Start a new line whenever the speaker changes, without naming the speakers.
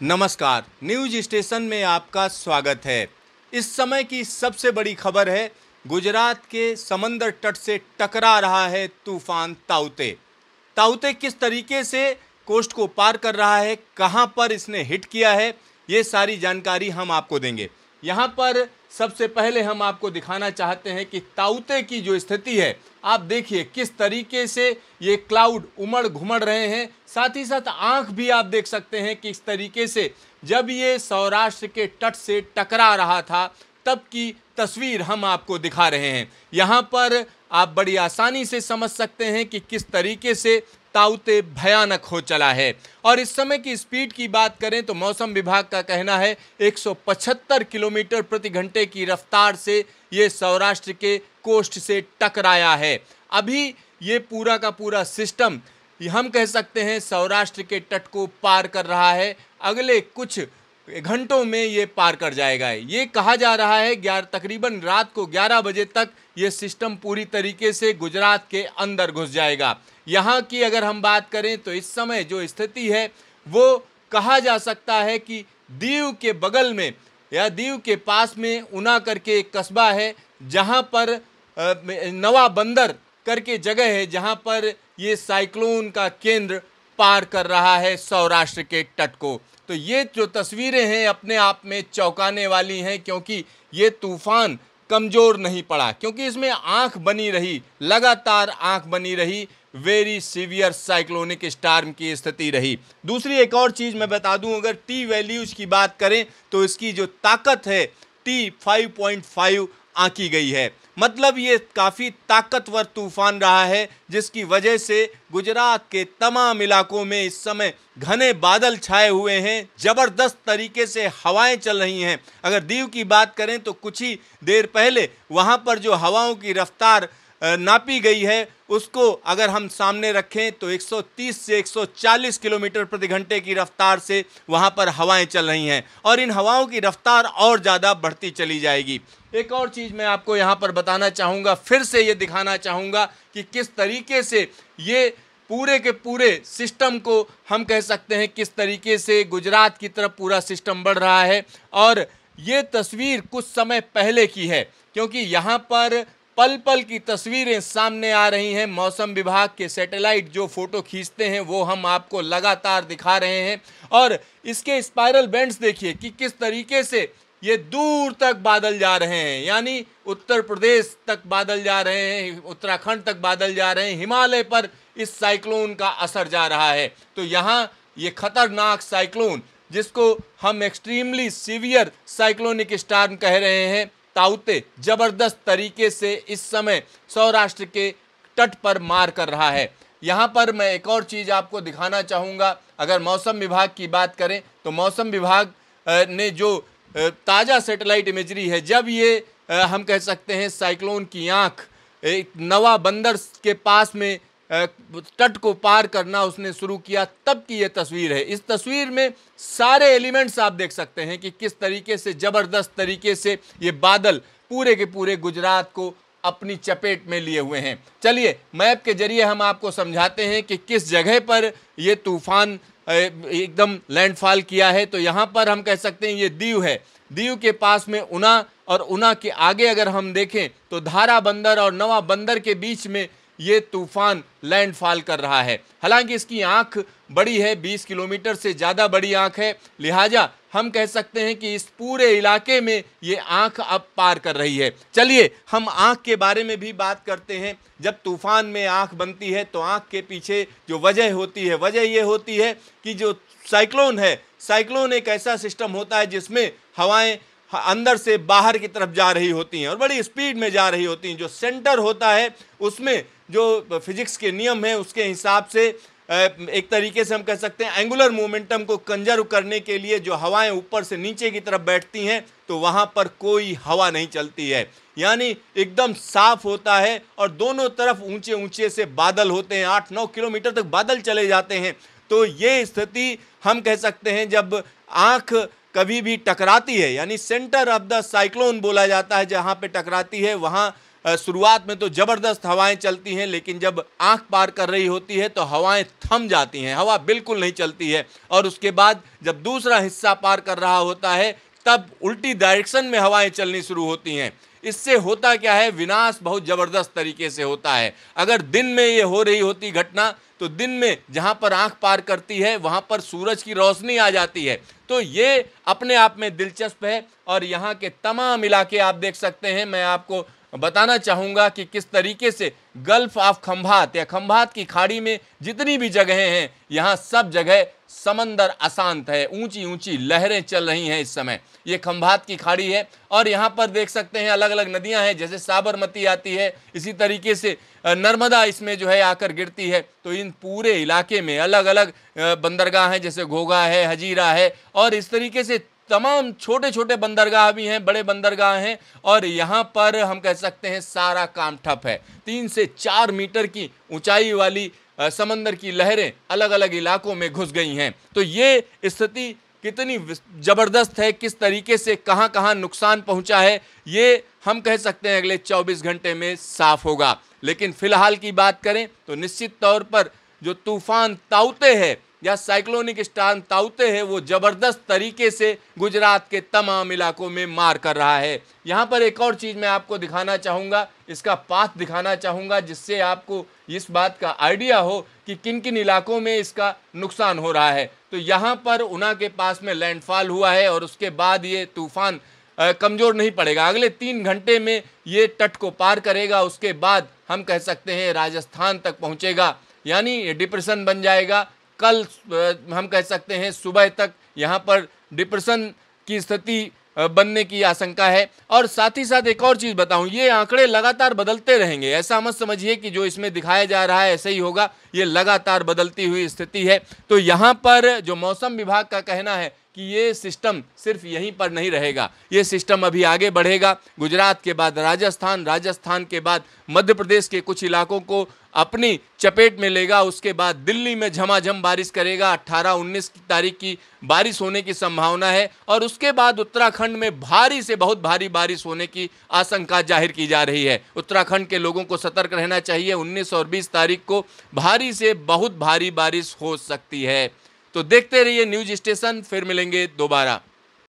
नमस्कार, news station में आपका स्वागत है। इस समय की सबसे बड़ी खबर है, गुजरात के समंदर तट से टकरा रहा है तूफान ताउते। ताउते किस तरीके से कोस्ट को पार कर रहा है, कहां पर इसने हिट किया है, ये सारी जानकारी हम आपको देंगे। यहां पर सबसे पहले हम आपको दिखाना चाहते हैं कि ताउते की जो स्थिति है, आप देखिए किस तरीके से ये क्लाउड उमड़ घुमड़ रहे हैं। साथ ही साथ आंख भी आप देख सकते हैं कि इस तरीके से जब ये सौराष्ट्र के तट से टकरा रहा था तब की तस्वीर हम आपको दिखा रहे हैं। यहाँ पर आप बड़ी आसानी से समझ सकते हैं कि किस तरीके से ताउते भयानक हो चला है। और इस समय की स्पीड की बात करें तो मौसम विभाग का कहना है 175 किलोमीटर प्रति घंटे की रफ्तार से ये सौराष्ट्र के कोस्ट से टकराया है। अभी ये पूरा का पूरा सिस्टम हम कह सकते हैं सौराष्ट्र के तट को पार कर रहा है। अगले कुछ घंटों में ये पार कर जाएगा। ये कहा जा रहा है तकरीबन रात को 11 बजे तक ये सिस्टम पूरी तरीके से गुजरात के अंदर घुस जाएगा। यहाँ की अगर हम बात करें तो इस समय जो स्थिति है वो कहा जा सकता है कि दीव के बगल में या दीव के पास में ऊना करके एक कस्बा है, जहाँ पर नवा बंदर करके जगह है, जहाँ पर ये साइक्लोन का केंद्र पार कर रहा है सौराष्ट्र के तट को। तो ये जो तस्वीरें हैं अपने आप में चौंकाने वाली हैं, क्योंकि ये तूफान कमज़ोर नहीं पड़ा, क्योंकि इसमें आंख बनी रही, लगातार आंख बनी रही, वेरी सीवियर साइक्लोनिक स्टॉर्म की स्थिति रही। दूसरी एक और चीज़ मैं बता दूं, अगर टी वैल्यूज की बात करें तो इसकी जो ताकत है टी 5.5 आंकी गई है। मतलब ये काफ़ी ताकतवर तूफान रहा है, जिसकी वजह से गुजरात के तमाम इलाकों में इस समय घने बादल छाए हुए हैं, ज़बरदस्त तरीके से हवाएं चल रही हैं। अगर दीव की बात करें तो कुछ ही देर पहले वहाँ पर जो हवाओं की रफ्तार नापी गई है उसको अगर हम सामने रखें तो 130 से 140 किलोमीटर प्रति घंटे की रफ्तार से वहाँ पर हवाएं चल रही हैं, और इन हवाओं की रफ्तार और ज़्यादा बढ़ती चली जाएगी। एक और चीज़ मैं आपको यहाँ पर बताना चाहूँगा, फिर से ये दिखाना चाहूँगा कि किस तरीके से ये पूरे के पूरे सिस्टम को हम कह सकते हैं किस तरीके से गुजरात की तरफ पूरा सिस्टम बढ़ रहा है। और ये तस्वीर कुछ समय पहले की है, क्योंकि यहाँ पर पल पल की तस्वीरें सामने आ रही हैं। मौसम विभाग के सैटेलाइट जो फोटो खींचते हैं वो हम आपको लगातार दिखा रहे हैं। और इसके स्पाइरल बैंड्स देखिए कि किस तरीके से ये दूर तक बादल जा रहे हैं, यानी उत्तर प्रदेश तक बादल जा रहे हैं, उत्तराखंड तक बादल जा रहे हैं, हिमालय पर इस साइक्लोन का असर जा रहा है। तो यहाँ ये खतरनाक साइक्लोन, जिसको हम एक्सट्रीमली सीवियर साइक्लोनिक स्टॉर्म कह रहे हैं, ताउते जबरदस्त तरीके से इस समय सौराष्ट्र के तट पर मार कर रहा है। यहाँ पर मैं एक और चीज़ आपको दिखाना चाहूँगा। अगर मौसम विभाग की बात करें तो मौसम विभाग ने जो ताज़ा सैटेलाइट इमेजरी है, जब ये हम कह सकते हैं साइक्लोन की आँख एक नवा बंदर के पास में तट को पार करना उसने शुरू किया, तब की ये तस्वीर है। इस तस्वीर में सारे एलिमेंट्स आप देख सकते हैं कि किस तरीके से ज़बरदस्त तरीके से ये बादल पूरे के पूरे गुजरात को अपनी चपेट में लिए हुए हैं। चलिए मैप के जरिए हम आपको समझाते हैं कि किस जगह पर ये तूफान एकदम लैंडफॉल किया है। तो यहाँ पर हम कह सकते हैं ये दीव है, दीव के पास में ऊना, और ऊना के आगे अगर हम देखें तो धारा बंदर और नवा बंदर के बीच में ये तूफान लैंडफॉल कर रहा है। हालांकि इसकी आंख बड़ी है, 20 किलोमीटर से ज़्यादा बड़ी आंख है, लिहाजा हम कह सकते हैं कि इस पूरे इलाके में ये आंख अब पार कर रही है। चलिए हम आंख के बारे में भी बात करते हैं। जब तूफान में आंख बनती है तो आंख के पीछे जो वजह होती है, वजह ये होती है कि जो साइक्लोन है, साइक्लोन एक ऐसा सिस्टम होता है जिसमें हवाएं अंदर से बाहर की तरफ जा रही होती हैं और बड़ी स्पीड में जा रही होती हैं। जो सेंटर होता है उसमें जो फिजिक्स के नियम हैं उसके हिसाब से एक तरीके से हम कह सकते हैं एंगुलर मोमेंटम को कंजर्व करने के लिए जो हवाएं ऊपर से नीचे की तरफ बैठती हैं तो वहाँ पर कोई हवा नहीं चलती है, यानी एकदम साफ होता है और दोनों तरफ ऊंचे ऊंचे से बादल होते हैं, 8-9 किलोमीटर तक बादल चले जाते हैं। तो ये स्थिति हम कह सकते हैं जब आँख कभी भी टकराती है, यानी सेंटर ऑफ द साइक्लोन बोला जाता है, जहाँ पे टकराती है वहाँ शुरुआत में तो ज़बरदस्त हवाएं चलती हैं, लेकिन जब आंख पार कर रही होती है तो हवाएं थम जाती हैं, हवा बिल्कुल नहीं चलती है। और उसके बाद जब दूसरा हिस्सा पार कर रहा होता है तब उल्टी डायरेक्शन में हवाएं चलनी शुरू होती हैं। इससे होता क्या है, विनाश बहुत ज़बरदस्त तरीके से होता है। अगर दिन में ये हो रही होती घटना तो दिन में जहाँ पर आंख पार करती है वहाँ पर सूरज की रोशनी आ जाती है। तो ये अपने आप में दिलचस्प है और यहाँ के तमाम इलाके आप देख सकते हैं। मैं आपको बताना चाहूँगा कि किस तरीके से गल्फ ऑफ खंभात या खंभात की खाड़ी में जितनी भी जगहें हैं, यहाँ सब जगह समंदर अशांत है, ऊंची ऊंची लहरें चल रही हैं इस समय। ये खंभात की खाड़ी है और यहाँ पर देख सकते हैं अलग अलग नदियाँ हैं, जैसे साबरमती आती है, इसी तरीके से नर्मदा इसमें जो है आकर गिरती है। तो इन पूरे इलाके में अलग अलग बंदरगाह हैं, जैसे घोघा है, हजीरा है और इस तरीके से तमाम छोटे छोटे बंदरगाह भी हैं, बड़े बंदरगाह हैं। और यहाँ पर हम कह सकते हैं सारा काम ठप है। 3 से 4 मीटर की ऊंचाई वाली समंदर की लहरें अलग अलग इलाकों में घुस गई हैं। तो ये स्थिति कितनी ज़बरदस्त है, किस तरीके से कहाँ कहाँ नुकसान पहुँचा है, ये हम कह सकते हैं अगले 24 घंटे में साफ होगा। लेकिन फिलहाल की बात करें तो निश्चित तौर पर जो तूफान ताउते है या साइक्लोनिक स्टॉर्म ताउते है, वो ज़बरदस्त तरीके से गुजरात के तमाम इलाकों में मार कर रहा है। यहाँ पर एक और चीज़ मैं आपको दिखाना चाहूँगा, इसका पाथ दिखाना चाहूँगा, जिससे आपको इस बात का आइडिया हो कि किन किन इलाकों में इसका नुकसान हो रहा है। तो यहाँ पर ऊना के पास में लैंडफॉल हुआ है और उसके बाद ये तूफान कमज़ोर नहीं पड़ेगा। अगले 3 घंटे में ये तट को पार करेगा, उसके बाद हम कह सकते हैं राजस्थान तक पहुँचेगा, यानी डिप्रेशन बन जाएगा। कल हम कह सकते हैं सुबह तक यहाँ पर डिप्रेशन की स्थिति बनने की आशंका है। और साथ ही साथ एक और चीज़ बताऊं, ये आंकड़े लगातार बदलते रहेंगे, ऐसा मत समझिए कि जो इसमें दिखाया जा रहा है ऐसे ही होगा, ये लगातार बदलती हुई स्थिति है। तो यहाँ पर जो मौसम विभाग का कहना है कि ये सिस्टम सिर्फ यहीं पर नहीं रहेगा, ये सिस्टम अभी आगे बढ़ेगा। गुजरात के बाद राजस्थान, राजस्थान के बाद मध्य प्रदेश के कुछ इलाकों को अपनी चपेट में लेगा, उसके बाद दिल्ली में झमाझम बारिश करेगा। 18-19 तारीख की बारिश होने की संभावना है और उसके बाद उत्तराखंड में भारी से बहुत भारी बारिश होने की आशंका जाहिर की जा रही है। उत्तराखंड के लोगों को सतर्क रहना चाहिए, 19 और 20 तारीख को भारी से बहुत भारी बारिश हो सकती है। तो देखते रहिए न्यूज स्टेशन, फिर मिलेंगे दोबारा।